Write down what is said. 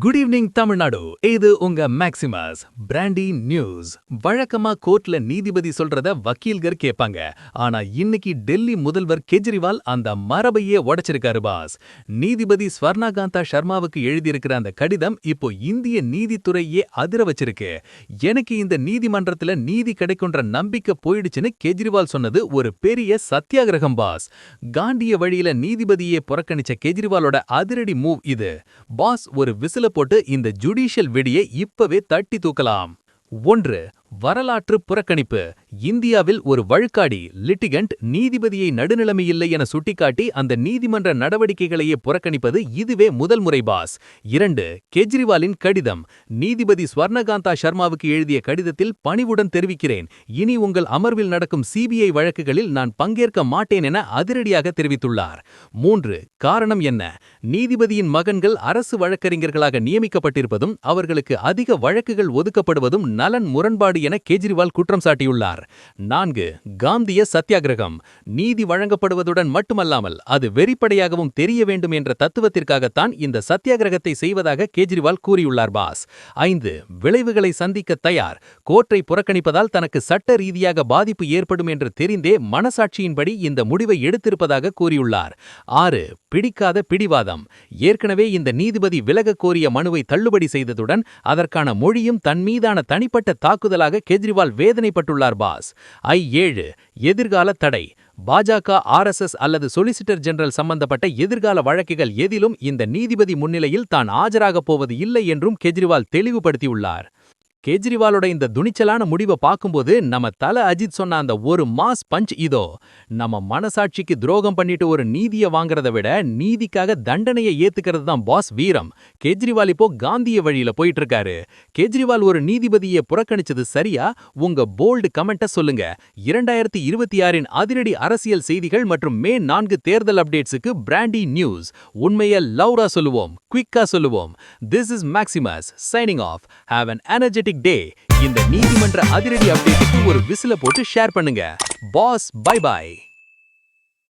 Good evening Tamil Nadu. இது உங்க Maximus brandy news. வழக்கமா கோர்ட்ல நீதிபதி சொல்றத வக்கீல்கர் கேட்பாங்க. ஆனா இன்னைக்கு டெல்லி முதல்வர் கெஜ்ரிவால் அந்த மரபையே உடைச்சிருக்காரு பாஸ். நீதிபதி ஸ்வர்ணகாந்தா சர்மாவுக்கு எழுதியிருக்கிற அந்த கடிதம் இப்போ இந்திய நீதித்துறையே அதிர வச்சிருக்கு. எனக்கு இந்த நீதிமன்றத்துல நீதி கிடைக்குன்ற நம்பிக்கை போயிடுச்சுன்னு கெஜ்ரிவால் சொன்னது ஒரு பெரிய சத்தியாகிரகம் பாஸ். காந்திய வழியில நீதிபதியே புறக்கணிச்ச கெஜ்ரிவாலோட அதிரடி மூவ் இது. பாஸ் ஒரு விசில போட்டு இந்த ஜுடிஷியல் வெடியை இப்பவே தட்டி தூக்கலாம். 1. வரலாற்று புறக்கணிப்பு. இந்தியாவில் ஒரு வழக்காடி லிட்டிகண்ட் நீதிபதியை நடுநிலைமையில்லை என சுட்டிக்காட்டி அந்த நீதிமன்ற நடவடிக்கைகளையே புறக்கணிப்பது இதுவே முதல் முறை பாஸ். 2. கெஜ்ரிவாலின் கடிதம். நீதிபதி ஸ்வர்ணகாந்தா சர்மாவுக்கு எழுதிய கடிதத்தில் பணிவுடன் தெரிவிக்கிறேன், இனி உங்கள் அமர்வில் நடக்கும் சிபிஐ வழக்குகளில் நான் பங்கேற்க மாட்டேன் என அதிரடியாக தெரிவித்துள்ளார். 3. காரணம் என்ன? நீதிபதியின் மகன்கள் அரசு வழக்கறிஞர்களாக நியமிக்கப்பட்டிருப்பதும் அவர்களுக்கு அதிக வழக்குகள் ஒதுக்கப்படுவதும் நலன் முரண்பாடு என கெஜ்ரிவால் குற்றம் சாட்டியுள்ளார். 4. காந்திய சத்தியாகிரகம். நீதி வழங்கப்படுவதுடன் மட்டுமல்லாமல் அது வெறிப்படையாகவும் தெரிய வேண்டும் என்ற தத்துவத்திற்காகத்தான் இந்த சத்தியாகிரகத்தை செய்வதாக கெஜ்ரிவால் கூறியுள்ளார் பாஸ். 5. விளைவுகளை சந்திக்க தயார். கோர்ட்டை புறக்கணிப்பதால் தனக்கு சட்ட ரீதியாக பாதிப்பு ஏற்படும் என்று தெரிந்தே மனசாட்சியின்படி இந்த முடிவை எடுத்திருப்பதாக கூறியுள்ளார். 6. பிடிக்காத பிடிவாதம். ஏற்கனவே இந்த நீதிபதி விலக கோரிய மனுவை தள்ளுபடி செய்ததுடன் அதற்கான மொழியும் தன் மீதான தனிப்பட்ட தாக்குதலாக கெஜ்ரிவால் வேதனைப்பட்டுள்ளார் பாஸ். 7. எதிர்கால தடை. பாஜக, RSS அல்லது சொலிசிட்டர் ஜெனரல் சம்பந்தப்பட்ட எதிர்கால வழக்குகள் எதிலும் இந்த நீதிபதி முன்னிலையில் தான் ஆஜராகப் போவது இல்லை என்றும் கெஜ்ரிவால் தெளிவுபடுத்தியுள்ளார். கெஜ்ரிவாலோட இந்த துணிச்சலான முடிவை பார்க்கும்போது நம்ம தல அஜித் சொன்ன அந்த ஒரு மாஸ் பஞ்ச் இதோ. நம்ம மனசாட்சிக்கு துரோகம் பண்ணிட்டு ஒரு நீதியை வாங்குறத விட நீதிக்காக தண்டனையை ஏத்துக்கிறது தான் பாஸ் வீரம். கெஜ்ரிவால் இப்போ காந்திய வழியில போயிட்டு இருக்காரு. கெஜ்ரிவால் ஒரு நீதிபதியை புறக்கணிச்சது சரியா? உங்க போல்டு கமெண்ட்ட சொல்லுங்க. 2026 அதிரடி அரசியல் செய்திகள் மற்றும் மே 4 தேர்தல் அப்டேட்ஸுக்கு பிராண்டி நியூஸ். உண்மையை லவுரா சொல்லுவோம், குவிக்கா சொல்லுவோம். This is Maximus signing off. Have an energetic டே. இந்த நீதிமன்ற அதிரடி அப்டேட்டுக்கு ஒரு விசில போட்டு ஷேர் பண்ணுங்க. Boss bye by.